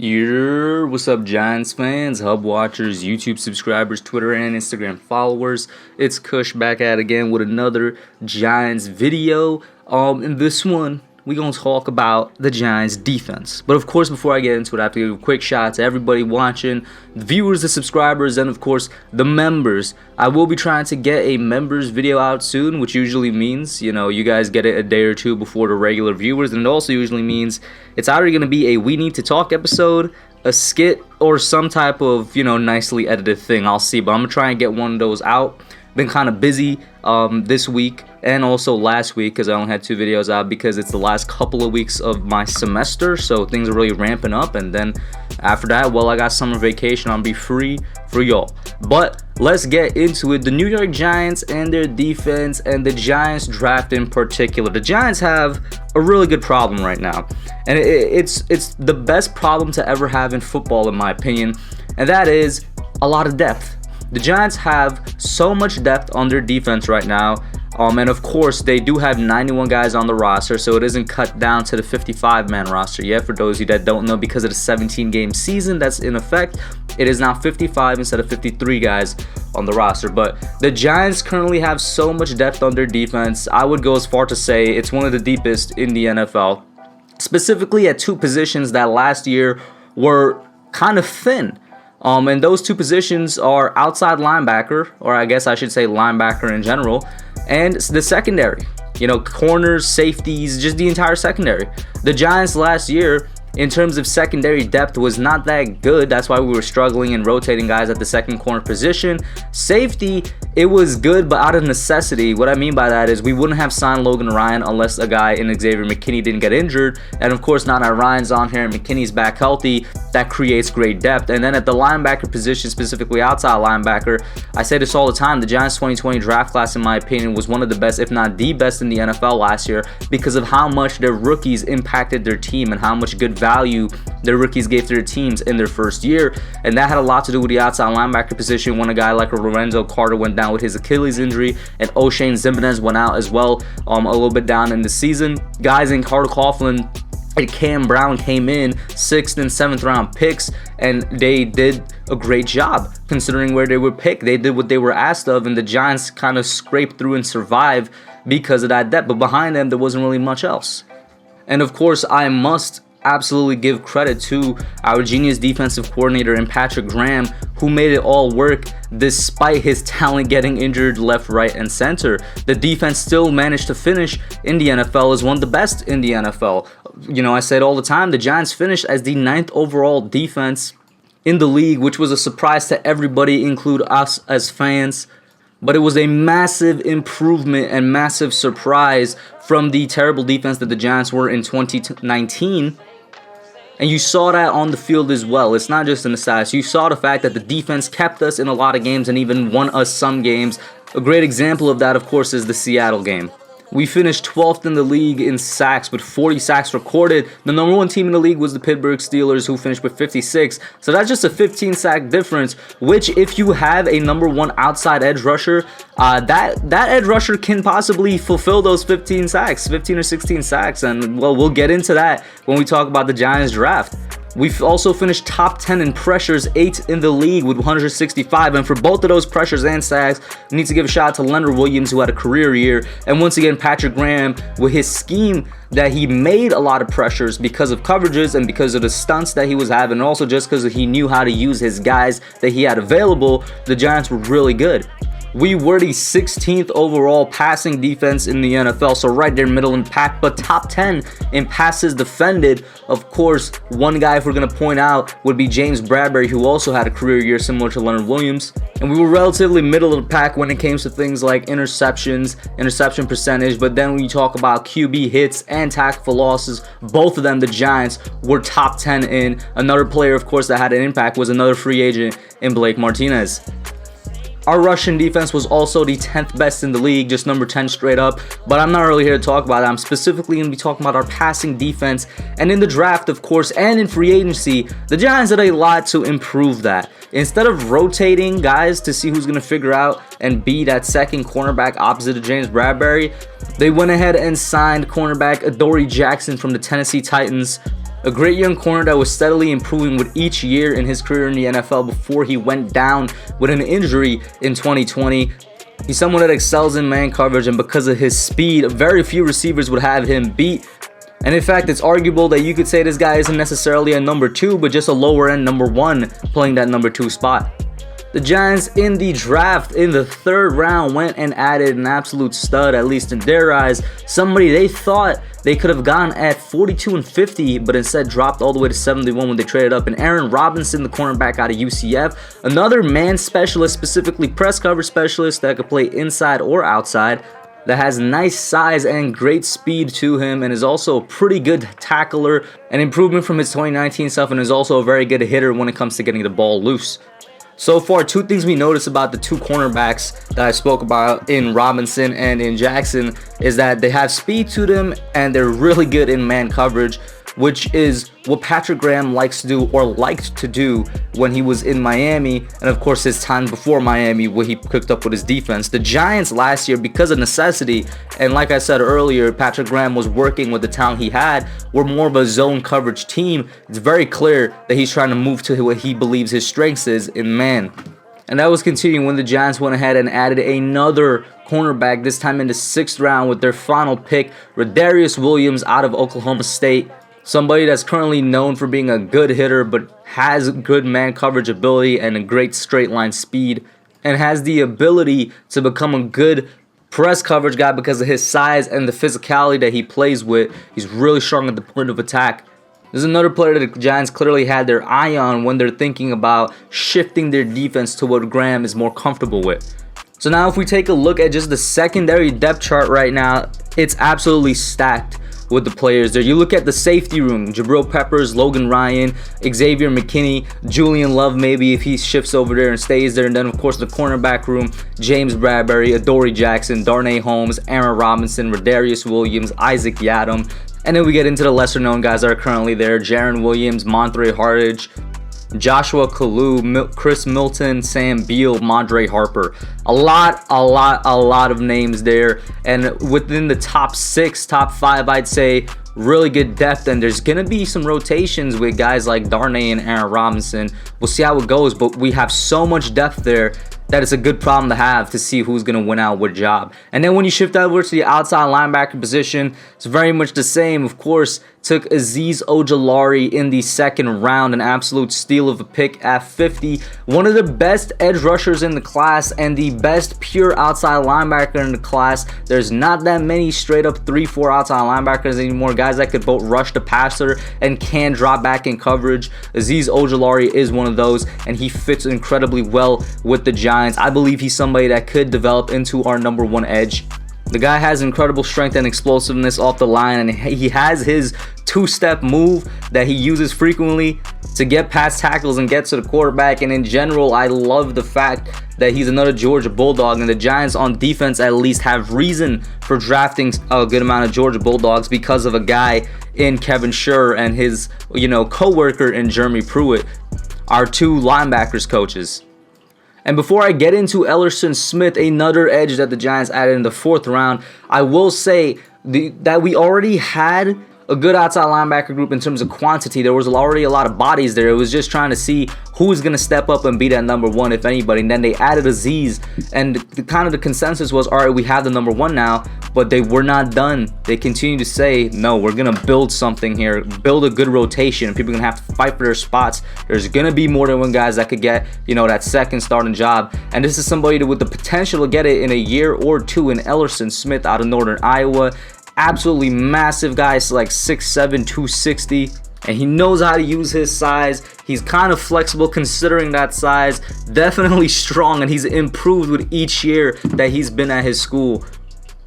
What's up, Giants fans, Hub watchers, YouTube subscribers, Twitter and Instagram followers? It's Kush back at it again with another Giants video. In this one, we're going to talk about the Giants defense. But of course, before I get into it, I have to give a quick shout out to everybody watching, the viewers, the subscribers, and of course, the members. I will be trying to get a members video out soon, which usually means, you guys get it a day or two before the regular viewers. And it also usually means it's either going to be a We Need to Talk episode, a skit, or some type of, nicely edited thing. I'll see, but I'm going to try and get one of those out. Been kind of busy this week and also last week because I only had 2 videos out because it's the last couple of weeks of my semester, so things are really ramping up. And then after that, well, I got summer vacation. I'll be free for y'all. But let's get into it. The New York Giants and their defense, and the Giants draft in particular. The Giants have a really good problem right now, and it's the best problem to ever have in football, in my opinion, and that is a lot of depth. The Giants have so much depth on their defense right now, and of course they do have 91 guys on the roster, so it isn't cut down to the 55-man roster yet. For those of you that don't know, because of the 17-game season that's in effect, it is now 55 instead of 53 guys on the roster. But the Giants currently have so much depth on their defense, I would go as far to say it's one of the deepest in the NFL, specifically at 2 positions that last year were kind of thin. And those 2 positions are outside linebacker, or I guess I should say linebacker in general, and the secondary. Corners, safeties, just the entire secondary. The Giants last year, in terms of secondary depth, was not that good. That's why we were struggling and rotating guys at the second corner position. Safety, it was good, but out of necessity. What I mean by that is we wouldn't have signed Logan Ryan unless a guy in Xavier McKinney didn't get injured. And of course, now that Ryan's on here and McKinney's back healthy, that creates great depth. And then at the linebacker position, specifically outside linebacker, I say this all the time, the Giants 2020 draft class, in my opinion, was one of the best, if not the best, in the NFL last year because of how much their rookies impacted their team and how much good value their rookies gave to their teams in their first year. And that had a lot to do with the outside linebacker position when a guy like Lorenzo Carter went down with his Achilles injury, and O'Shane Ximines went out as well, a little bit down in the season. Guys in Carter Coughlin and Cam Brown came in 6th and 7th round picks, and they did a great job considering where they were picked. They did what they were asked of, and the Giants kind of scraped through and survived because of that depth. But behind them, there wasn't really much else. And of course, I must absolutely give credit to our genius defensive coordinator in Patrick Graham, who made it all work despite his talent getting injured left, right, and center. The defense still managed to finish in the NFL as one of the best in the NFL. I say it all the time, the Giants finished as the 9th overall defense in the league, which was a surprise to everybody, include us as fans. But it was a massive improvement and massive surprise from the terrible defense that the Giants were in 2019. And you saw that on the field as well. It's not just in the stats. You saw the fact that the defense kept us in a lot of games and even won us some games. A great example of that, of course, is the Seattle game. We finished 12th in the league in sacks with 40 sacks recorded. The number 1 team in the league was the Pittsburgh Steelers, who finished with 56. So that's just a 15 sack difference, which if you have a number 1 outside edge rusher, that edge rusher can possibly fulfill those 15 or 16 sacks. And well, we'll get into that when we talk about the Giants draft. We've also finished top 10 in pressures, 8th in the league with 165. And for both of those pressures and sacks, we need to give a shout out to Leonard Williams, who had a career year. And once again, Patrick Graham, with his scheme that he made a lot of pressures because of coverages and because of the stunts that he was having, and also just because he knew how to use his guys that he had available, the Giants were really good. We were the 16th overall passing defense in the NFL, so right there middle in pack, but top 10 in passes defended. Of course, one guy if we're going to point out would be James Bradbury, who also had a career year similar to Leonard Williams. And we were relatively middle of the pack when it came to things like interceptions, interception percentage, but then when you talk about QB hits and tackle for losses, both of them, the Giants, were top 10 in. Another player, of course, that had an impact was another free agent in Blake Martinez. Our rushing defense was also the 10th best in the league, just number 10 straight up. But I'm not really here to talk about that. I'm specifically going to be talking about our passing defense. And in the draft, of course, and in free agency, the Giants did a lot to improve that. Instead of rotating guys to see who's going to figure out and be that second cornerback opposite of James Bradbury, they went ahead and signed cornerback Adoree Jackson from the Tennessee Titans. A great young corner that was steadily improving with each year in his career in the NFL before he went down with an injury in 2020. He's someone that excels in man coverage, and because of his speed, very few receivers would have him beat. And in fact, it's arguable that you could say this guy isn't necessarily a number 2, but just a lower end number 1 playing that number 2 spot. The Giants in the draft in the 3rd round went and added an absolute stud, at least in their eyes. Somebody they thought they could have gone at 42 and 50, but instead dropped all the way to 71 when they traded up. And Aaron Robinson, the cornerback out of UCF, another man specialist, specifically press cover specialist that could play inside or outside, that has nice size and great speed to him, and is also a pretty good tackler, an improvement from his 2019 stuff, and is also a very good hitter when it comes to getting the ball loose. So far, 2 things we noticed about the 2 cornerbacks that I spoke about in Robinson and in Jackson is that they have speed to them and they're really good in man coverage, which is what Patrick Graham likes to do, or liked to do, when he was in Miami, and of course his time before Miami, where he cooked up with his defense. The Giants last year, because of necessity, and like I said earlier, Patrick Graham was working with the talent he had, were more of a zone coverage team. It's very clear that he's trying to move to what he believes his strengths is in man. And that was continuing when the Giants went ahead and added another cornerback, this time in the 6th round with their final pick, Rodarius Williams out of Oklahoma State. Somebody that's currently known for being a good hitter, but has good man coverage ability and a great straight line speed, and has the ability to become a good press coverage guy because of his size and the physicality that he plays with. He's really strong at the point of attack. There's another player that the Giants clearly had their eye on when they're thinking about shifting their defense to what Graham is more comfortable with. So now if we take a look at just the secondary depth chart right now, it's absolutely stacked with the players there. You look at the safety room: Jabril Peppers, Logan Ryan, Xavier McKinney, Julian Love maybe if he shifts over there and stays there. And then of course the cornerback room: James Bradbury, Adoree Jackson, Darnay Holmes, Aaron Robinson, Rodarius Williams, Isaac Yiadom. And then we get into the lesser known guys that are currently there: Jaron Williams, Montre Hardage, Joshua Kalu, Chris Milton, Sam Beal, Mondre Harper. A lot of names there. And within the top 6, top 5, I'd say really good depth. And there's going to be some rotations with guys like Darnay and Aaron Robinson. We'll see how it goes, but we have so much depth there that it's a good problem to have to see who's going to win out what job. And then when you shift over to the outside linebacker position, it's very much the same. Of course, took Azeez Ojulari in the 2nd round, an absolute steal of a pick at 50. One of the best edge rushers in the class and the best pure outside linebacker in the class. There's not that many straight up 3-4 outside linebackers anymore, guys that could both rush the passer and can drop back in coverage. Azeez Ojulari is one of those, and he fits incredibly well with the Giants. I believe he's somebody that could develop into our number 1 edge. The guy has incredible strength and explosiveness off the line, and he has his 2-step move that he uses frequently to get past tackles and get to the quarterback. And in general, I love the fact that he's another Georgia Bulldog, and the Giants on defense at least have reason for drafting a good amount of Georgia Bulldogs because of a guy in Kevin Shure and his co-worker in Jeremy Pruitt, our 2 linebackers coaches. And before I get into Ellerson Smith, another edge that the Giants added in the 4th round, I will say that we already had a good outside linebacker group in terms of quantity. There was already a lot of bodies there. It was just trying to see who's going to step up and be that number 1, if anybody. And then they added Azeez, and the consensus was, all right, we have the number 1 now, but they were not done. They continue to say, no, we're going to build something here, build a good rotation. People are going to have to fight for their spots. There's going to be more than one guys that could get, that 2nd starting job. And this is somebody with the potential to get it in a year or 2 in Ellerson Smith out of Northern Iowa. Absolutely massive guy, so like 6'7", 260, and he knows how to use his size. He's kind of flexible considering that size, definitely strong, and he's improved with each year that he's been at his school.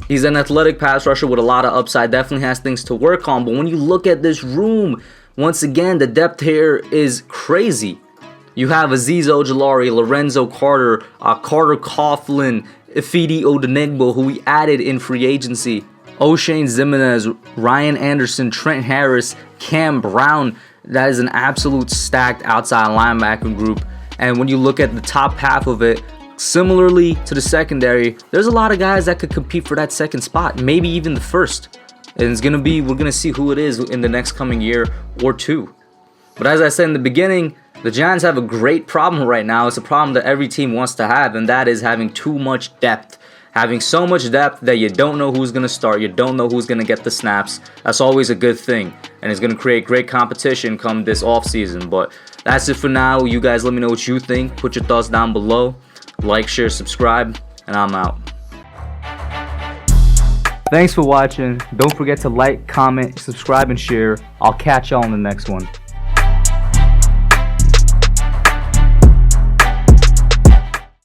He's an athletic pass rusher with a lot of upside, definitely has things to work on, but when you look at this room, once again, the depth here is crazy. You have Azeez Ojulari, Lorenzo Carter, Carter Coughlin, Ifeadi Odenigbo, who we added in free agency, O'Shane Zimenez, Ryan Anderson, Trent Harris, Cam Brown. That is an absolute stacked outside linebacker group. And when you look at the top half of it, similarly to the secondary, there's a lot of guys that could compete for that 2nd spot, maybe even the 1st. And we're gonna see who it is in the next coming year or two. But as I said in the beginning, the Giants have a great problem right now. It's a problem that every team wants to have, and that is having too much depth. Having so much depth that you don't know who's going to start, you don't know who's going to get the snaps. That's always a good thing, and it's going to create great competition come this offseason. But that's it for now. You guys let me know what you think. Put your thoughts down below. Like, share, subscribe, and I'm out. Thanks for watching. Don't forget to like, comment, subscribe, and share. I'll catch y'all in the next one.